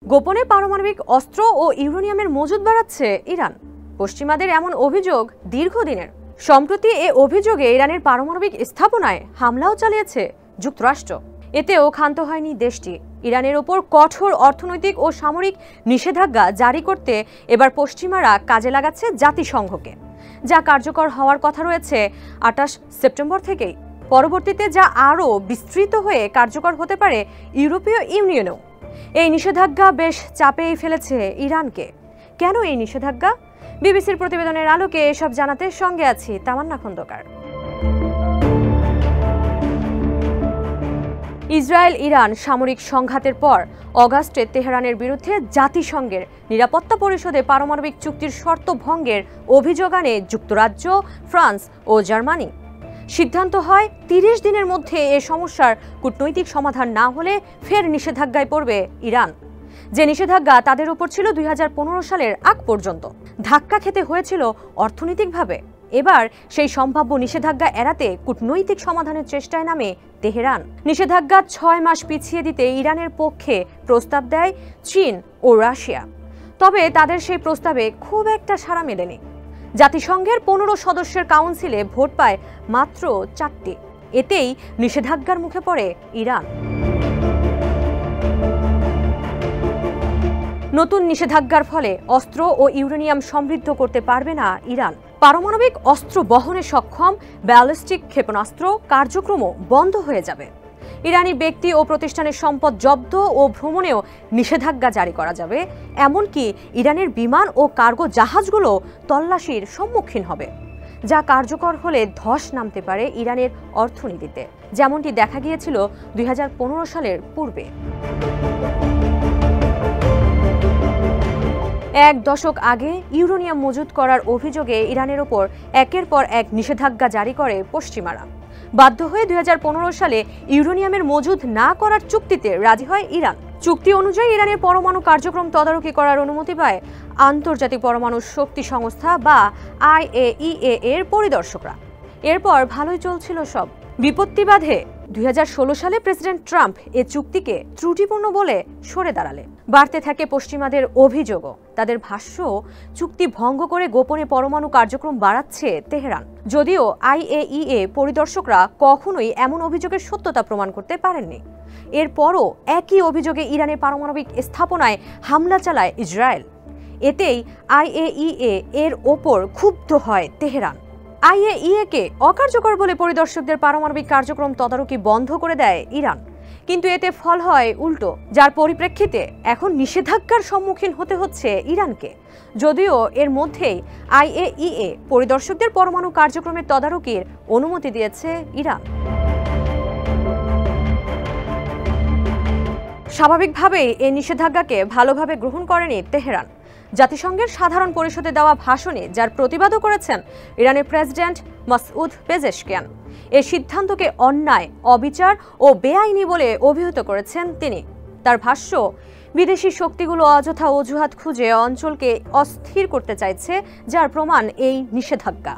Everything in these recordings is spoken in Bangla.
গোপনে পারমাণবিক অস্ত্র ও ইউরেনিয়ামের মজুদ বাড়াচ্ছে ইরান। পশ্চিমাদের এমন অভিযোগ দীর্ঘদিনের। সম্প্রতি এ অভিযোগে ইরানের পারমাণবিক স্থাপনায় হামলাও চালিয়েছে যুক্তরাষ্ট্র। এতেও ক্ষান্ত হয়নি দেশটি। ইরানের ওপর কঠোর অর্থনৈতিক ও সামরিক নিষেধাজ্ঞা জারি করতে এবার পশ্চিমারা কাজে লাগাচ্ছে জাতিসংঘকে, যা কার্যকর হওয়ার কথা রয়েছে 28 সেপ্টেম্বর থেকেই। পরবর্তীতে যা আরও বিস্তৃত হয়ে কার্যকর হতে পারে ইউরোপীয় ইউনিয়নেও। এই নিষেধাজ্ঞা বেশ চাপেই ফেলেছে ইরানকে। কেন এই নিষেধাজ্ঞা? বিবিসির প্রতিবেদনের আলোকে এসব জানাতে সঙ্গে আছি তামান্না খন্দকার। ইসরায়েল ইরান সামরিক সংঘাতের পর অগাস্টে তেহরানের বিরুদ্ধে জাতিসংঘের নিরাপত্তা পরিষদে পারমাণবিক চুক্তির শর্ত ভঙ্গের অভিযোগ আনে যুক্তরাজ্য, ফ্রান্স ও জার্মানি। সিদ্ধান্ত হয় 30 দিনের মধ্যে এ সমস্যার কূটনৈতিক সমাধান না হলে ফের নিষেধাজ্ঞায় পড়বে ইরান, যে নিষেধাজ্ঞা তাদের উপর ছিল 2015 সালের আগ পর্যন্ত। ধাক্কা খেতে হয়েছিল অর্থনৈতিকভাবে। এবার সেই সম্ভাব্য নিষেধাজ্ঞা এড়াতে কূটনৈতিক সমাধানের চেষ্টায় নামে তেহরান। নিষেধাজ্ঞা 6 মাস পিছিয়ে দিতে ইরানের পক্ষে প্রস্তাব দেয় চীন ও রাশিয়া। তবে তাদের সেই প্রস্তাবে খুব একটা সাড়া মেলেনি। জাতিসংঘের 15 সদস্যের কাউন্সিলে ভোট পায় মাত্র 4টি। এতেই নিষেধাজ্ঞার মুখে পড়ে ইরান। নতুন নিষেধাজ্ঞার ফলে অস্ত্র ও ইউরেনিয়াম সমৃদ্ধ করতে পারবে না ইরান। পারমাণবিক অস্ত্র বহনে সক্ষম ব্যালিস্টিক ক্ষেপণাস্ত্র কার্যক্রমও বন্ধ হয়ে যাবে। ইরানি ব্যক্তি ও প্রতিষ্ঠানের সম্পদ জব্দ ও ভ্রমণেও নিষেধাজ্ঞা জারি করা যাবে। এমনকি ইরানের বিমান ও কার্গো জাহাজগুলো তল্লাশির সম্মুখীন হবে, যা কার্যকর হলে ধস নামতে পারে ইরানের অর্থনীতিতে, যেমনটি দেখা গিয়েছিল 2015 সালের পূর্বে। এক দশক আগে ইউরেনিয়াম মজুত করার অভিযোগে ইরানের ওপর একের পর এক নিষেধাজ্ঞা জারি করে পশ্চিমারা। বাধ্য হয়ে 2015 সালে ইউরেনিয়ামের মজুদ না করার চুক্তিতে রাজি হয় ইরান। চুক্তি অনুযায়ী ইরানের পরমাণু কার্যক্রম তদারকি করার অনুমতি পায় আন্তর্জাতিক পরমাণু শক্তি সংস্থা বা IAEA এর পরিদর্শকরা। এরপর ভালোই চলছিল সব। বিপত্তি বাধে 2016 সালে প্রেসিডেন্ট ট্রাম্প এ চুক্তিকে ত্রুটিপূর্ণ বলে সরে দাঁড়ালে। বাড়তে থাকে পশ্চিমাদের অভিযোগও। তাদের ভাষ্য, চুক্তি ভঙ্গ করে গোপনে পরমাণু কার্যক্রম বাড়াচ্ছে তেহরান। যদিও IAEA পরিদর্শকরা কখনোই এমন অভিযোগের সত্যতা প্রমাণ করতে পারেননি। এরপরও একই অভিযোগে ইরানের পারমাণবিক স্থাপনায় হামলা চালায় ইসরায়েল। এতেই IAEA এর ওপর ক্ষুব্ধ হয় তেহরান। IAEA কে অকার্যকর বলে পরিদর্শকদের পারমাণবিক কার্যক্রম তদারকি বন্ধ করে দেয় ইরান। কিন্তু এতে ফল হয় উল্টো, যার পরিপ্রেক্ষিতে এখন নিষেধাজ্ঞার সম্মুখীন হতে হচ্ছে ইরানকে। যদিও এর মধ্যেই IAEA পরিদর্শকদের পরমাণু কার্যক্রমের তদারকির অনুমতি দিয়েছে ইরান। স্বাভাবিকভাবেই এই নিষেধাজ্ঞাকে ভালোভাবে গ্রহণ করেনি তেহরান। জাতিসংঘের সাধারণ পরিষদে দেওয়া ভাষণে যার প্রতিবাদও করেছেন ইরানের প্রেসিডেন্ট মাসউদ পেজেশকিয়ান। এই সিদ্ধান্তকে অন্যায়, অবিচার ও বেআইনি বলে অভিহিত করেছেন তিনি। তার ভাষ্য, বিদেশি শক্তিগুলো অযথা অজুহাত খুঁজে অঞ্চলকে অস্থির করতে চাইছে, যার প্রমাণ এই নিষেধাজ্ঞা।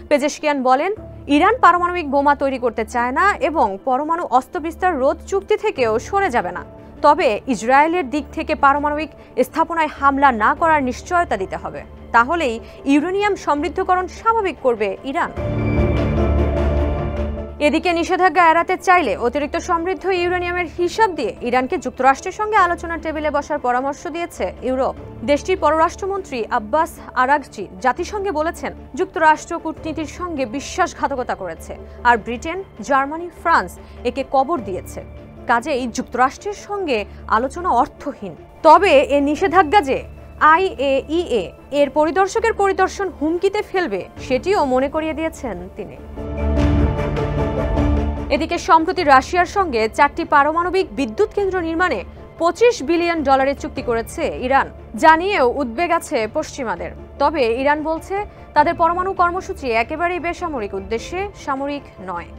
পেজেশকিয়ান বলেন, ইরান পারমাণবিক বোমা তৈরি করতে চায় না এবং পরমাণু অস্ত্র বিস্তার রোধ চুক্তি থেকেও সরে যাবে না। তবে ইসরায়েলের দিক থেকে পারমাণবিক স্থাপনায় হামলা না করার নিশ্চয়তা দিতে হবে। তাহলেই ইউরেনিয়াম সমৃদ্ধকরণ স্বাভাবিক করবে ইরান। এদিকে নিষেধাজ্ঞা এড়াতে চাইলে অতিরিক্ত সমৃদ্ধ ইউরেনিয়ামের হিসাব দিয়ে ইরানকে যুক্তরাষ্ট্রের সঙ্গে আলোচনার টেবিলে বসার পরামর্শ দিয়েছে ইউরোপ। দেশটির পররাষ্ট্রমন্ত্রী আব্বাস আরাগচি জাতিসংঘে বলেছেন, যুক্তরাষ্ট্র কূটনীতির সঙ্গে বিশ্বাসঘাতকতা করেছে, আর ব্রিটেন, জার্মানি, ফ্রান্স একে কবর দিয়েছে। কাজেই যুক্তরাষ্ট্রের সঙ্গে আলোচনা অর্থহীন। তবে এ নিষেধাজ্ঞা যে IAEA এর পরিদর্শকের পরিদর্শন হুমকিতে ফেলবে, সেটিও মনে করিয়ে দিয়েছেন তিনি। এদিকে সম্প্রতি রাশিয়ার সঙ্গে 4টি পারমাণবিক বিদ্যুৎ কেন্দ্র নির্মাণে $25 বিলিয়ন চুক্তি করেছে ইরান। জানিয়েও উদ্বেগ আছে পশ্চিমাদের। তবে ইরান বলছে, তাদের পরমাণু কর্মসূচি একেবারেই বেসামরিক উদ্দেশ্যে, সামরিক নয়।